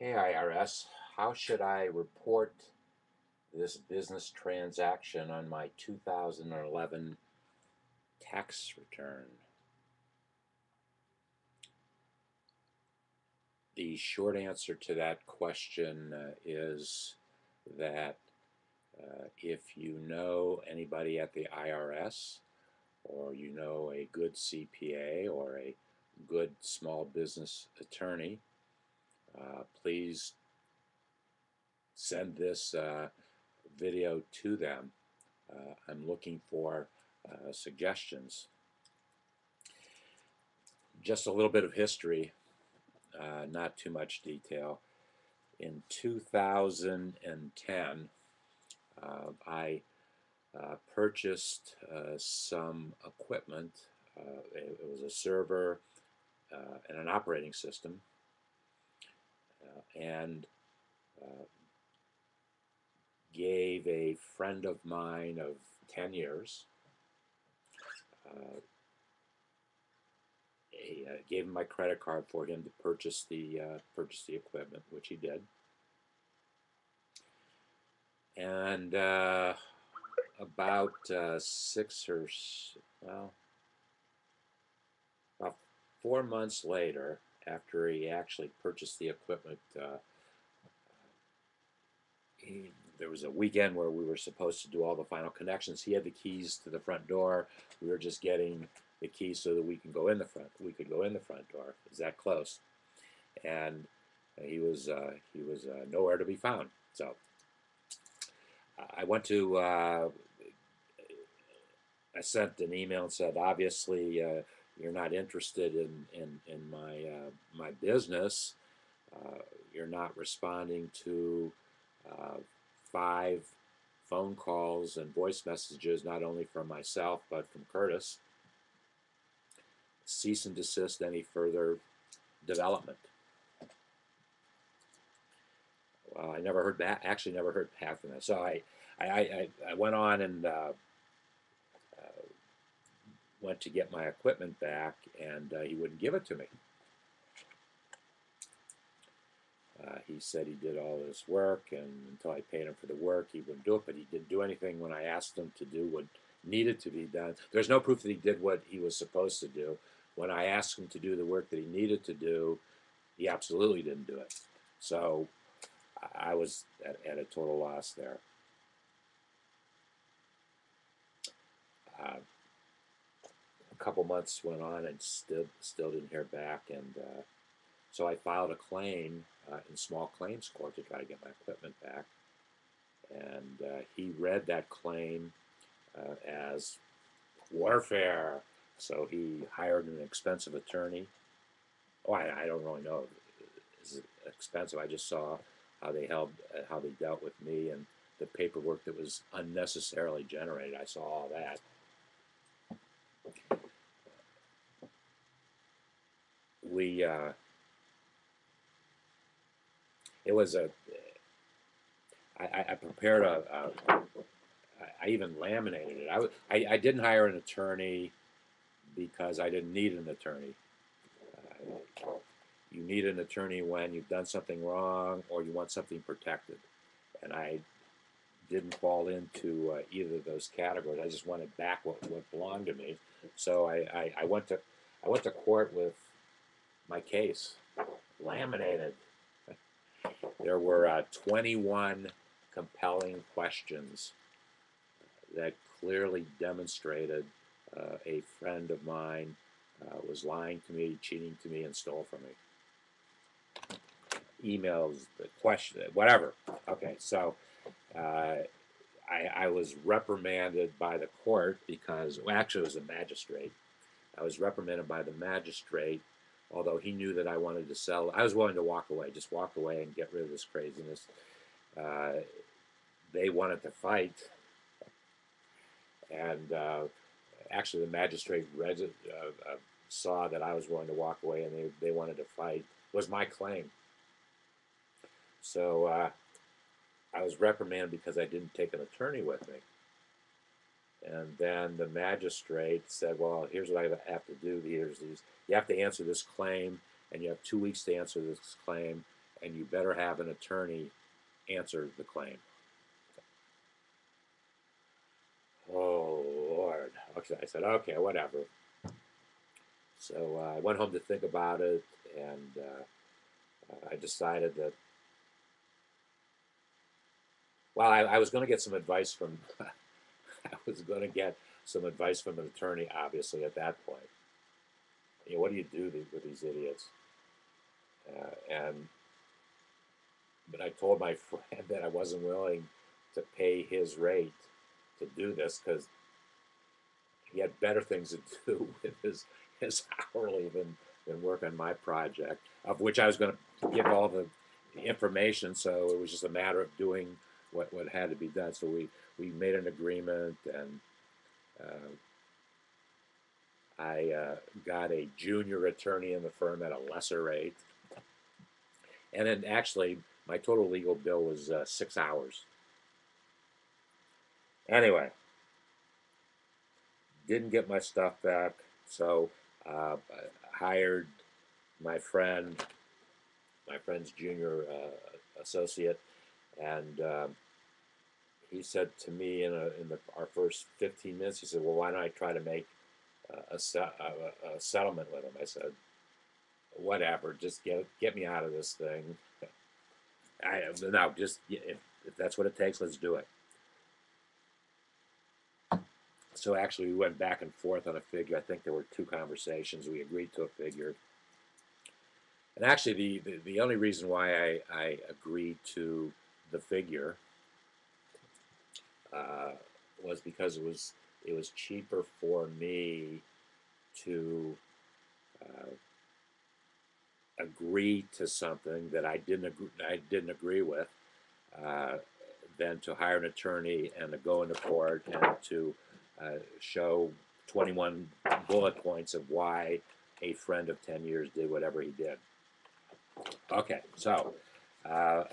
Hey IRS, how should I report this business transaction on my 2011 tax return? The short answer to that question is that if you know anybody at the IRS, or you know a good CPA or a good small business attorney, please send this video to them. I'm looking for suggestions. Just a little bit of history, not too much detail. In 2010, I purchased some equipment. It was a server and an operating system, and gave a friend of mine of 10 years gave him my credit card for him to purchase the equipment, which he did. And about about 4 months later, after he actually purchased the equipment, there was a weekend where we were supposed to do all the final connections. He had the keys to the front door. We were just getting the keys so that we could go in the front door. It was that close, and he was nowhere to be found. So I went to I sent an email and said, obviously, you're not interested in my business. You're not responding to 5 phone calls and voice messages, not only from myself but from Curtis. Cease and desist any further development. Well, I never heard back. Actually, never heard back from that. So I went on and went to get my equipment back, and he wouldn't give it to me. He said he did all this work, and until I paid him for the work, he wouldn't do it. But he didn't do anything when I asked him to do what needed to be done. There's no proof that he did what he was supposed to do. When I asked him to do the work that he needed to do, he absolutely didn't do it. So I was at a total loss there. A couple months went on and still didn't hear back, and so I filed a claim in small claims court to try to get my equipment back. And he read that claim as warfare. So he hired an expensive attorney. Oh, I don't really know. Is it expensive? I just saw how they dealt with me and the paperwork that was unnecessarily generated. I saw all that. We it was a I prepared I even laminated it. I didn't hire an attorney because I didn't need an attorney. You need an attorney when you've done something wrong or you want something protected. And I didn't fall into either of those categories. I just wanted back what belonged to me. So I went to court with my case laminated. There were 21 compelling questions that clearly demonstrated a friend of mine was lying to me, cheating to me, and stole from me. Emails, the question, whatever. Okay, so I was reprimanded by the court because, well, actually, it was a magistrate. I was reprimanded by the magistrate, although he knew that I wanted to sell. I was willing to walk away, just walk away and get rid of this craziness. They wanted to fight, and actually, the magistrate saw that I was willing to walk away, and they wanted to fight. It was my claim. So I was reprimanded because I didn't take an attorney with me. And then the magistrate said, well, here's what I have to do. Here's these. You have to answer this claim, and you have 2 weeks to answer this claim, and you better have an attorney answer the claim. Oh, Lord. Okay, I said, okay, whatever. So I went home to think about it, and I decided that, well, I was going to get some advice from, I was going to get some advice from an attorney, obviously, at that point. You know, what do you do with these idiots? And but I told my friend that I wasn't willing to pay his rate to do this because he had better things to do with his hourly than work on my project, of which I was going to give all the information. So it was just a matter of doing what had to be done. So we made an agreement, and I got a junior attorney in the firm at a lesser rate. And then actually, my total legal bill was 6 hours. Anyway, didn't get my stuff back, so I hired my friend, my friend's junior associate, and he said to me in our first 15 minutes, he said, "Well, why don't I try to make a settlement with him?" I said, "Whatever, just get me out of this thing. No, just if that's what it takes, let's do it." So actually, we went back and forth on a figure. I think there were 2 conversations. We agreed to a figure. And actually, the only reason why I agreed to the figure uh, was because it was cheaper for me to uh, agree to something that I didn't agree with, uh, than to hire an attorney and to go into court and to show 21 bullet points of why a friend of 10 years did whatever he did. Okay, so uh,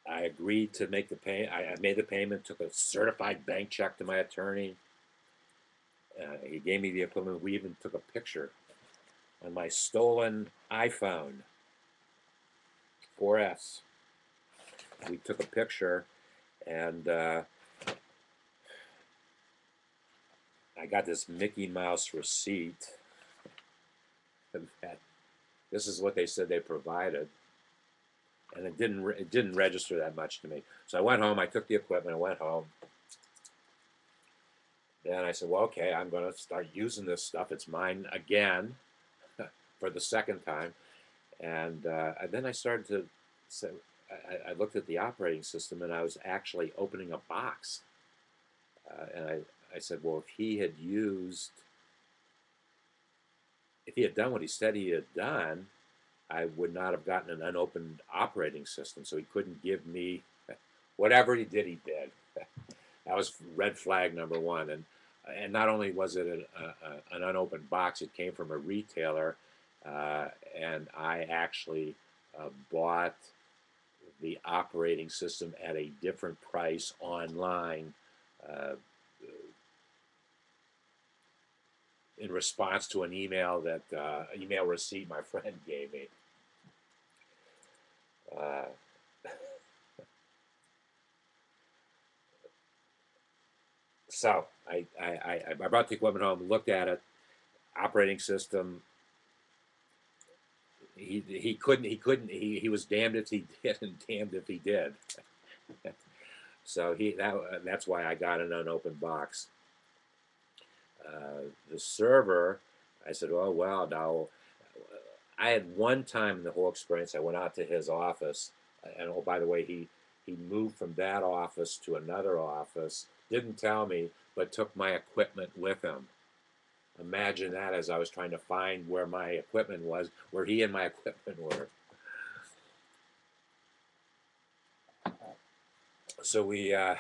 I agreed to make the pay. I made the payment, took a certified bank check to my attorney. He gave me the equipment. We even took a picture on my stolen iPhone 4S. We took a picture, and I got this Mickey Mouse receipt. That this is what they said they provided, and it didn't register that much to me. So I went home. I took the equipment. I went home. Then I said, "Well, okay, I'm going to start using this stuff. It's mine again for the second time." And then I started to say, I looked at the operating system, and I was actually opening a box. And I said, "Well, if he had done what he said he had done, I would not have gotten an unopened operating system. So he couldn't give me whatever he did. He did." That was red flag number one. And not only was it an unopened box, it came from a retailer, and I actually bought the operating system at a different price online, uh, in response to an email receipt my friend gave me. Uh, so I brought the equipment home, looked at it, operating system. He was damned if he did and damned if he did. So that's why I got an unopened box. The server, I said, "Oh well, now." I had one time in the whole experience, I went out to his office, and oh, by the way, he moved from that office to another office. Didn't tell me, but took my equipment with him. Imagine that, as I was trying to find where my equipment was, where he and my equipment were. So it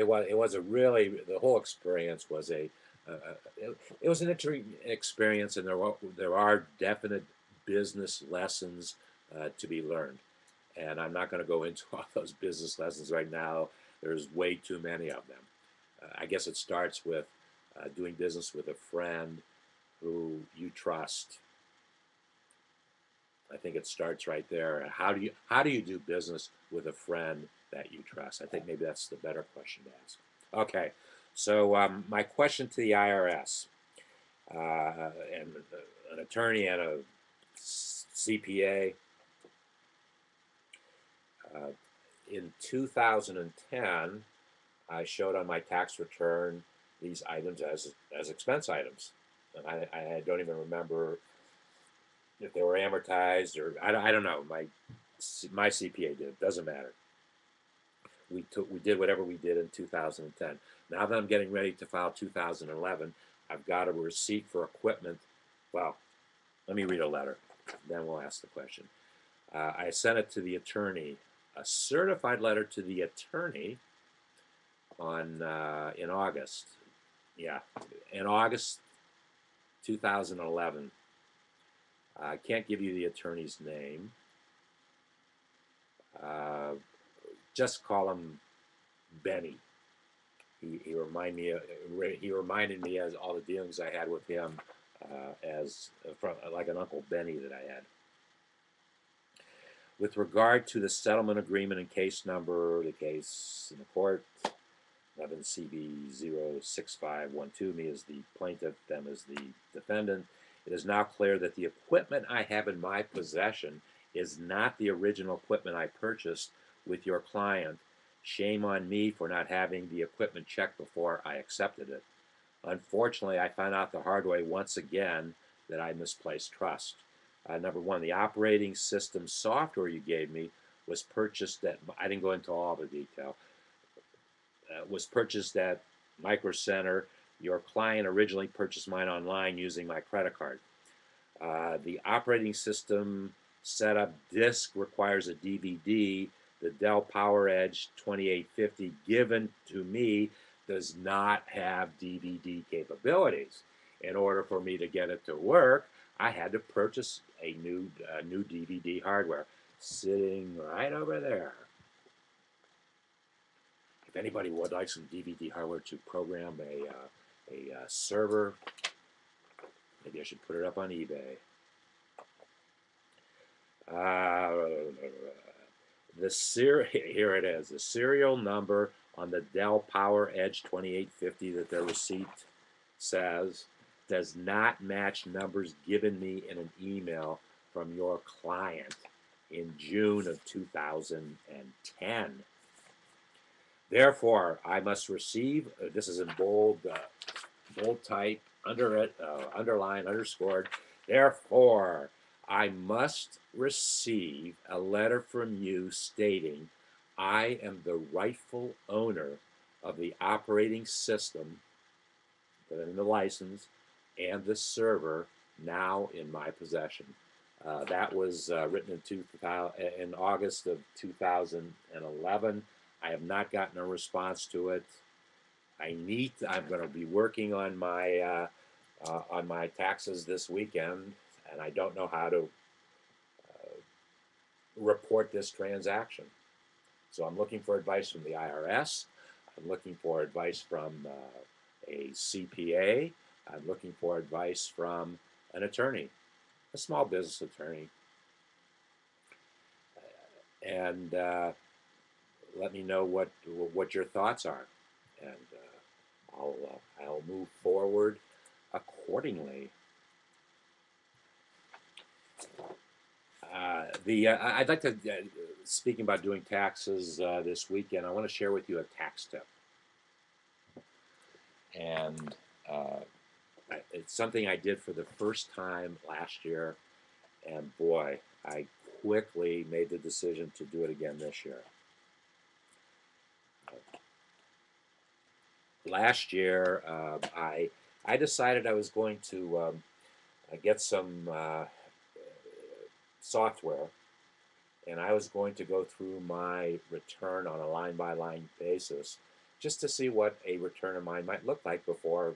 was a really, the whole experience was it was an interesting experience, and there are definite business lessons to be learned, and I'm not going to go into all those business lessons right now. There's way too many of them. I guess it starts with doing business with a friend who you trust. I think it starts right there. How do you do business with a friend that you trust? I think maybe that's the better question to ask. Okay, so my question to the IRS and an attorney and a CPA uh, in 2010, I showed on my tax return these items as expense items, and I don't even remember if they were amortized or I don't know. My CPA did. It doesn't matter. We did whatever we did in 2010. Now that I'm getting ready to file 2011, I've got a receipt for equipment. Well, let me read a letter, then we'll ask the question. I sent it to the attorney, a certified letter to the attorney on in August. Yeah, in August 2011. I can't give you the attorney's name. Uh, just call him Benny. He reminded me as all the dealings I had with him as from like an Uncle Benny that I had. With regard to the settlement agreement and case number, the case in the court, 11CB06512, me as the plaintiff, them as the defendant, it is now clear that the equipment I have in my possession is not the original equipment I purchased with your client. Shame on me for not having the equipment checked before I accepted it. Unfortunately, I found out the hard way once again that I misplaced trust. Number one, the operating system software you gave me was purchased at, I didn't go into all the detail, was purchased at Micro Center. Your client originally purchased mine online using my credit card. The operating system setup disk requires a DVD. The Dell PowerEdge 2850 given to me does not have DVD capabilities. In order for me to get it to work, I had to purchase a new DVD hardware, sitting right over there. If anybody would like some DVD hardware to program a server, maybe I should put it up on eBay. Here it is. The serial number on the Dell PowerEdge 2850 that the receipt says does not match numbers given me in an email from your client in June of 2010. Therefore, I must receive, this is in bold type, underlined, underscored. Therefore, I must receive a letter from you stating I am the rightful owner of the operating system, the license, and the server now in my possession. That was written in August of 2011. I have not gotten a response to it. I'm going to be working on my taxes this weekend, and I don't know how to report this transaction. So I'm looking for advice from the IRS. I'm looking for advice from a CPA. I'm looking for advice from an attorney, a small business attorney, and let me know what your thoughts are, and I'll move forward accordingly. I'd like to, speaking about doing taxes this weekend, I want to share with you a tax tip. And it's something I did for the first time last year. And boy, I quickly made the decision to do it again this year. Last year, I decided I was going to get some software, and I was going to go through my return on a line-by-line basis just to see what a return of mine might look like before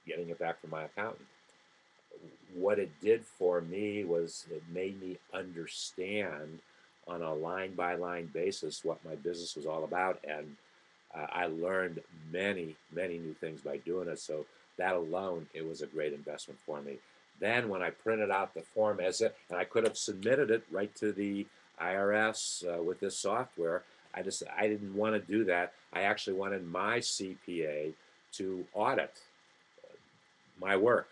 getting it back from my accountant. What it did for me was it made me understand on a line-by-line basis what my business was all about, and I learned many new things by doing it. So that alone, it was a great investment for me. Then when I printed out the form as it, and I could have submitted it right to the IRS with this software, I didn't want to do that. I actually wanted my CPA to audit my work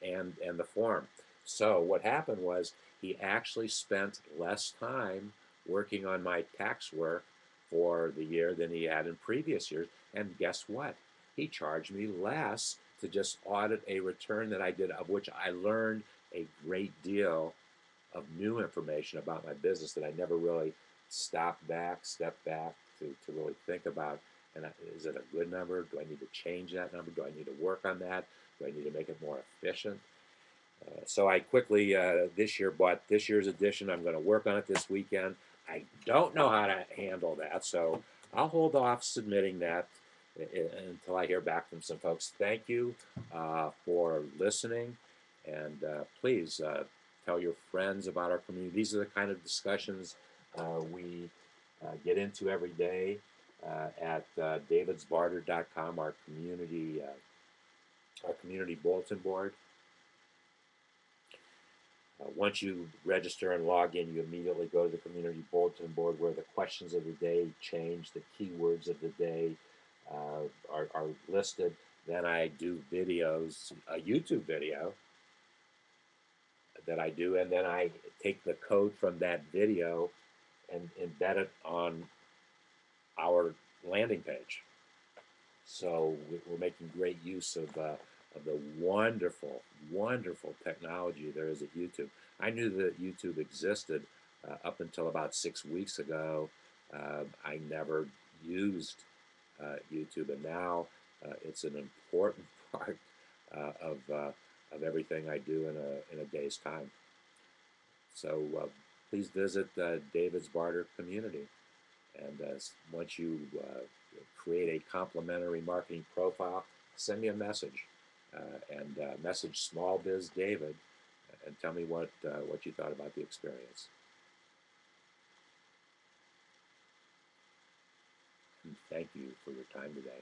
and the form. So what happened was he actually spent less time working on my tax work for the year than he had in previous years. And guess what? He charged me less to just audit a return that I did, of which I learned a great deal of new information about my business that I never really stepped back to really think about. And is it a good number? Do I need to change that number? Do I need to work on that? Do I need to make it more efficient? So I quickly this year bought this year's edition. I'm going to work on it this weekend. I don't know how to handle that, so I'll hold off submitting that until I hear back from some folks. Thank you for listening, and please tell your friends about our community. These are the kind of discussions we get into every day at davidsbarter.com, our community bulletin board. Once you register and log in, you immediately go to the community bulletin board where the questions of the day change, the keywords of the day are listed. Then I do videos, a YouTube video that I do, and then I take the code from that video and embed it on our landing page. So we're making great use of the wonderful technology there is at YouTube. I knew that YouTube existed up until about 6 weeks ago. I never used YouTube, and now it's an important part of everything I do in a day's time. So please visit David's Barter Community. And once you create a complimentary marketing profile, send me a message and message Small Biz David and tell me what you thought about the experience. And thank you for your time today.